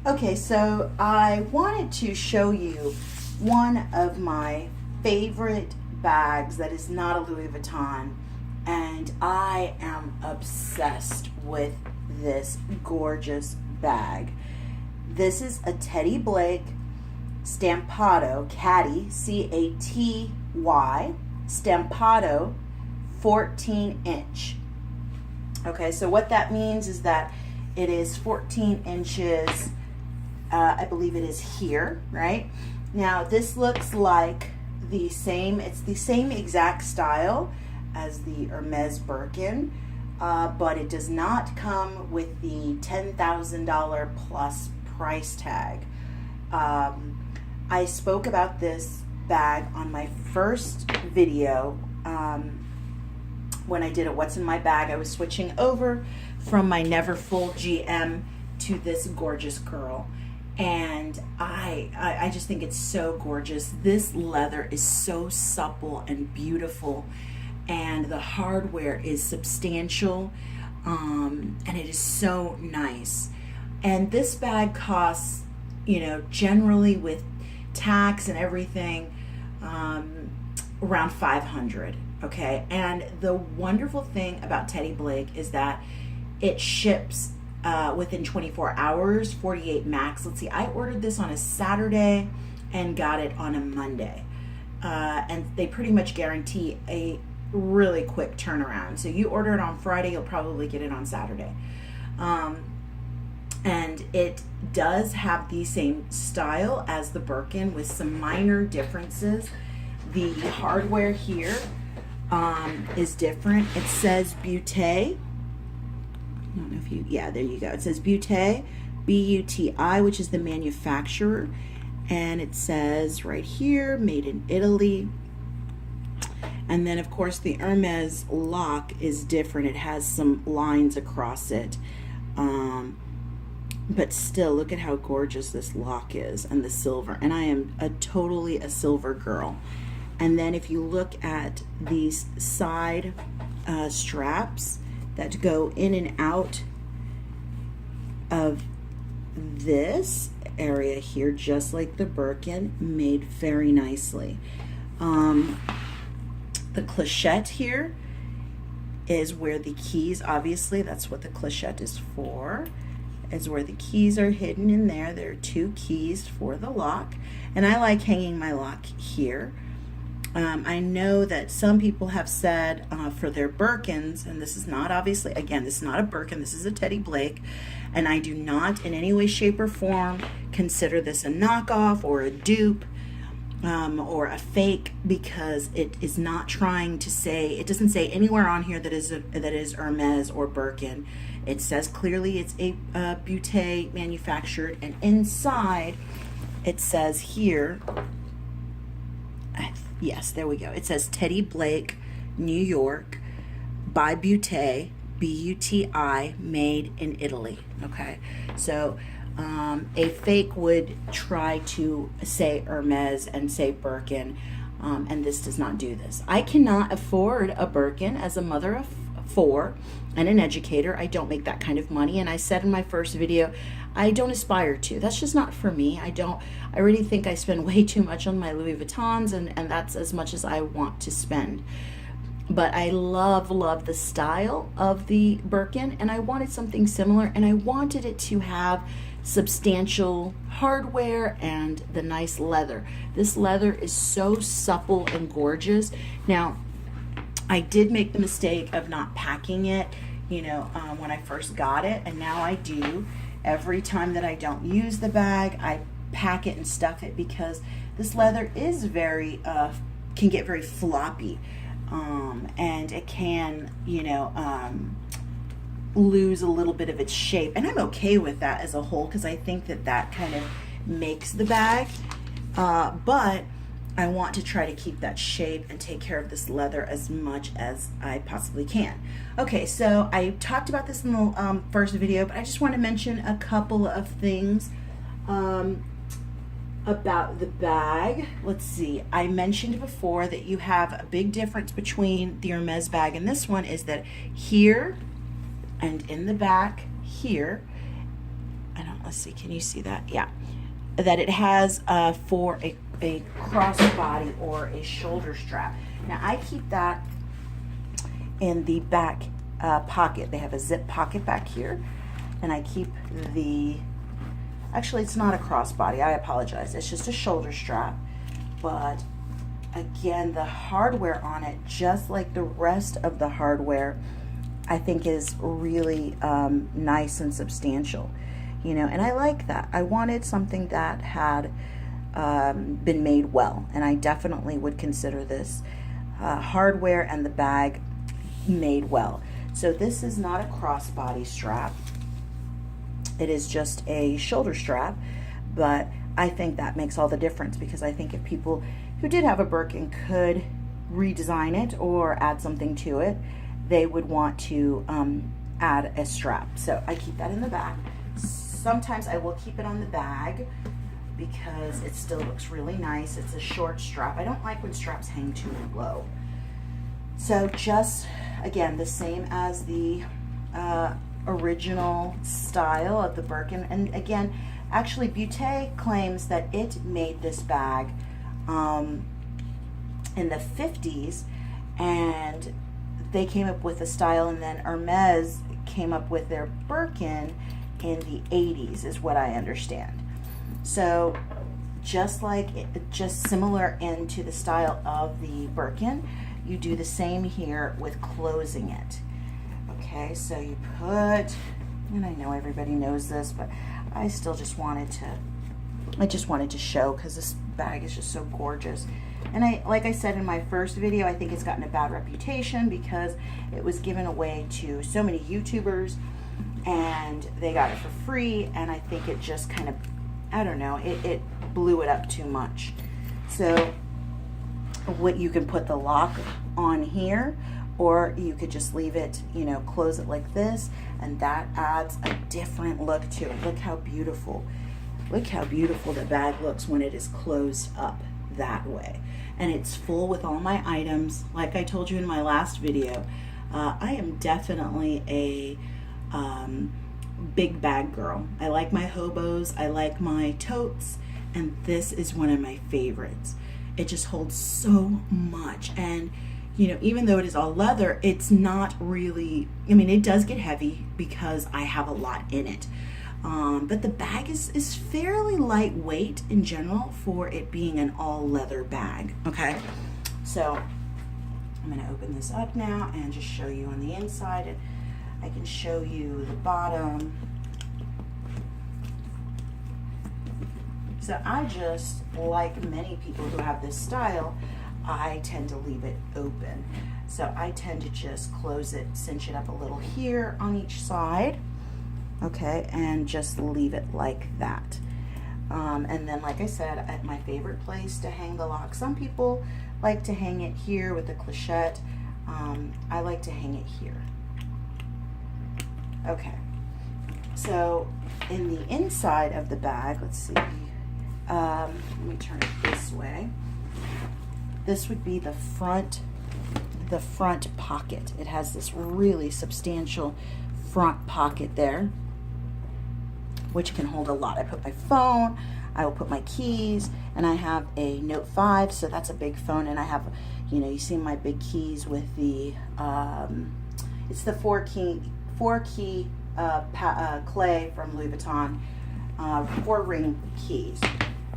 Okay, so I wanted to show you one of my favorite bags that is not a Louis Vuitton, and I am obsessed with this gorgeous bag. This is a Teddy Blake Stampatto Caty, C-A-T-Y, Stampatto 14-inch. Okay, so what that means is that it is 14 inches. I believe it is here, right? Now this looks like it's the same exact style as the Hermes Birkin, but it does not come with the $10,000 plus price tag. I spoke about this bag on my first video when I did a What's in My Bag. I was switching over from my Never Full GM to this gorgeous girl. And I just think it's so gorgeous. This leather is so supple and beautiful, and the hardware is substantial, and it is so nice. And this bag costs, generally with tax and everything, around $500. Okay, and the wonderful thing about Teddy Blake is that it ships within 24 hours, 48 max. Let's see, I ordered this on a Saturday and got it on a Monday. And they pretty much guarantee a really quick turnaround. So you order it on Friday, you'll probably get it on Saturday. And it does have the same style as the Birkin with some minor differences. The hardware here is different. It says Butte. I don't know if there you go. It says Butte, B-U-T-I, which is the manufacturer. And it says right here, made in Italy. And then, of course, the Hermes lock is different. It has some lines across it. But still, look at how gorgeous this lock is, and the silver. And I am totally a silver girl. And then if you look at these side straps that go in and out of this area here, just like the Birkin, made very nicely. The clochette here is where the keys, obviously that's what the clochette is for, is where the keys are hidden in there. There are two keys for the lock, and I like hanging my lock here. I know that some people have said for their Birkins, and this is not, obviously, again, this is not a Birkin, this is a Teddy Blake, and I do not in any way, shape, or form consider this a knockoff or a dupe or a fake, because it is not trying to say, it doesn't say anywhere on here that is Hermes or Birkin. It says clearly it's a Butte manufactured, and inside it says here, yes, there we go. It says Teddy Blake, New York, by Butte, B-U-T-I, made in Italy. Okay, so a fake would try to say Hermes and say Birkin, and this does not do this. I cannot afford a Birkin as a mother of 4 and an educator. I don't make that kind of money, and I said in my first video, I don't aspire to. That's just not for me. I really think I spend way too much on my Louis Vuittons, and that's as much as I want to spend. But I love the style of the Birkin, and I wanted something similar, and I wanted it to have substantial hardware and the nice leather. This leather is so supple and gorgeous. Now, I did make the mistake of not packing it, when I first got it, and now I do. Every time that I don't use the bag, I pack it and stuff it, because this leather is can get very floppy, and it can, lose a little bit of its shape, and I'm okay with that as a whole, because I think that kind of makes the bag, but I want to try to keep that shape and take care of this leather as much as I possibly can. Okay, so I talked about this in the first video, but I just want to mention a couple of things about the bag. Let's see, I mentioned before that you have a big difference between the Hermes bag and this one, is that here and in the back here let's see, can you see that? Yeah. That it has for a crossbody or a shoulder strap. Now I keep that in the back pocket. They have a zip pocket back here, and I keep the, actually it's not a crossbody, I apologize, it's just a shoulder strap, but again, the hardware on it, just like the rest of the hardware, I think is really nice and substantial, you know, and I like that. I wanted something that had been made well, and I definitely would consider this hardware and the bag made well. So this is not a crossbody strap. It is just a shoulder strap, but I think that makes all the difference, because I think if people who did have a Birkin could redesign it or add something to it, they would want to add a strap. So I keep that in the back. Sometimes I will keep it on the bag because it still looks really nice. It's a short strap. I don't like when straps hang too low. So just, again, the same as the original style of the Birkin. And again, actually Beauté claims that it made this bag in the 50s, and they came up with a style, and then Hermes came up with their Birkin in the 80s, is what I understand. So just like just similar into the style of the Birkin, you do the same here with closing it. Okay, so you put, and I know everybody knows this, but I still just wanted to show, because this bag is just so gorgeous. And like I said in my first video, I think it's gotten a bad reputation because it was given away to so many YouTubers and they got it for free, and I think it just kind of, I don't know, it blew it up too much. So what, you can put the lock on here, or you could just leave it, you know, close it like this, and that adds a different look to it. Look how beautiful the bag looks when it is closed up that way. And it's full with all my items. Like I told you in my last video, I am definitely a big bag girl. I like my hobos, I like my totes, and this is one of my favorites. It just holds so much, and you know, even though it is all leather, it's not really, I mean, it does get heavy because I have a lot in it. But the bag is fairly lightweight in general for it being an all leather bag, okay? So I'm gonna open this up now and just show you on the inside. I can show you the bottom. So I just, like many people who have this style, I tend to leave it open. So I tend to just close it, cinch it up a little here on each side, okay, and just leave it like that. And then, like I said, at my favorite place to hang the lock, some people like to hang it here with the clochette. I like to hang it here. Okay, so in the inside of the bag, let's see, let me turn it this way. This would be the front pocket. It has this really substantial front pocket there, which can hold a lot. I put my phone, I will put my keys, and I have a Note 5, so that's a big phone, and I have, you know, you see my big keys with the, it's the four key clay from Louis Vuitton, 4 ring keys,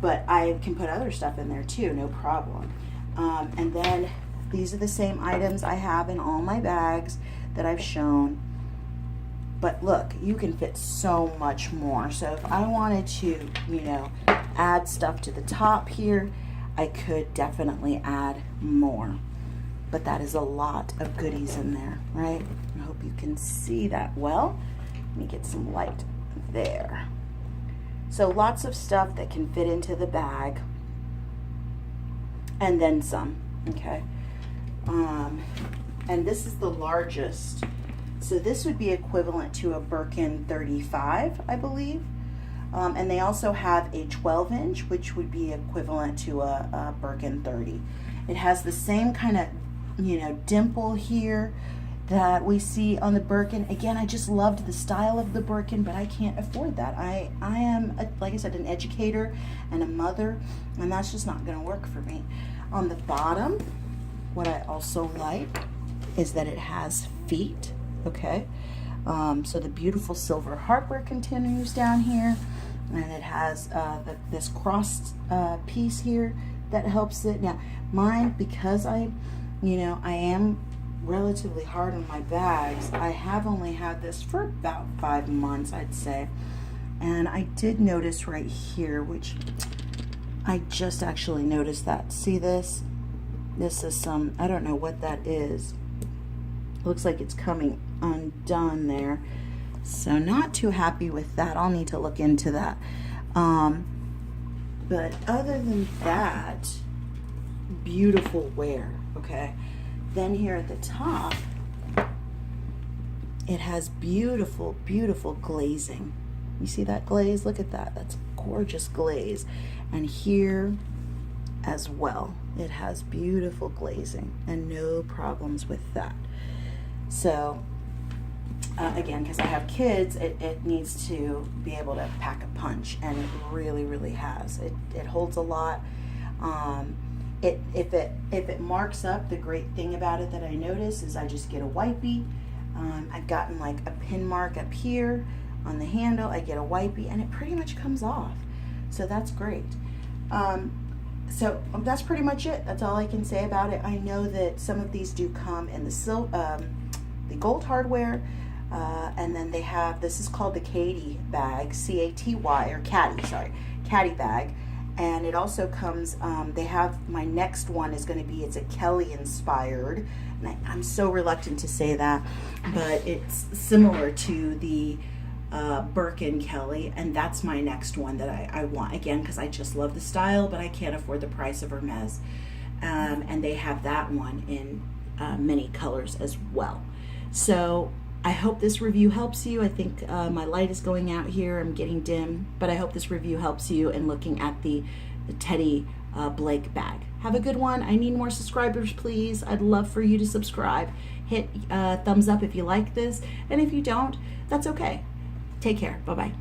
but I can put other stuff in there too, no problem. And then these are the same items I have in all my bags that I've shown. But look, you can fit so much more. So if I wanted to, you know, add stuff to the top here, I could definitely add more. But that is a lot of goodies in there, right? I hope you can see that well. Let me get some light there. So lots of stuff that can fit into the bag. And then some, okay? And this is the largest. So this would be equivalent to a Birkin 35, I believe. And they also have a 12-inch, which would be equivalent to a Birkin 30. It has the same kind of, you know, dimple here that we see on the Birkin. Again, I just loved the style of the Birkin, but I can't afford that. I am, like I said, an educator and a mother, and that's just not going to work for me. On the bottom, what I also like is that it has feet, okay? So the beautiful silver heartwork continues down here, and it has this crossed piece here that helps it. Now, mine, because I am relatively hard on my bags, I have only had this for about 5 months, I'd say. And I did notice right here, which I just actually noticed that. See this? This is some, I don't know what that is. Looks like it's coming undone there. So not too happy with that. I'll need to look into that. But other than that, beautiful wear, okay? Then here at the top, it has beautiful, beautiful glazing. You see that glaze? Look at that. That's gorgeous glaze. And here as well, it has beautiful glazing and no problems with that. So again, because I have kids, it needs to be able to pack a punch, and it really, really has. It holds a lot. If it marks up, the great thing about it that I notice is I just get a wipey. I've gotten like a pin mark up here on the handle. I get a wipey, and it pretty much comes off. So that's great. So that's pretty much it. That's all I can say about it. I know that some of these do come in the gold hardware, and then they have, this is called the Caty bag, C-A-T-Y, or Caty, sorry, Caty bag. And it also comes, they have, my next one is going to be, it's a Kelly inspired. And I'm so reluctant to say that, but it's similar to the Birkin Kelly, and that's my next one that I want, again, because I just love the style, but I can't afford the price of Hermes. And they have that one in many colors as well. So I hope this review helps you. I think my light is going out here. I'm getting dim, but I hope this review helps you in looking at the Teddy Blake bag. Have a good one. I need more subscribers, please. I'd love for you to subscribe. Hit thumbs up if you like this, and if you don't, that's okay. Take care. Bye-bye.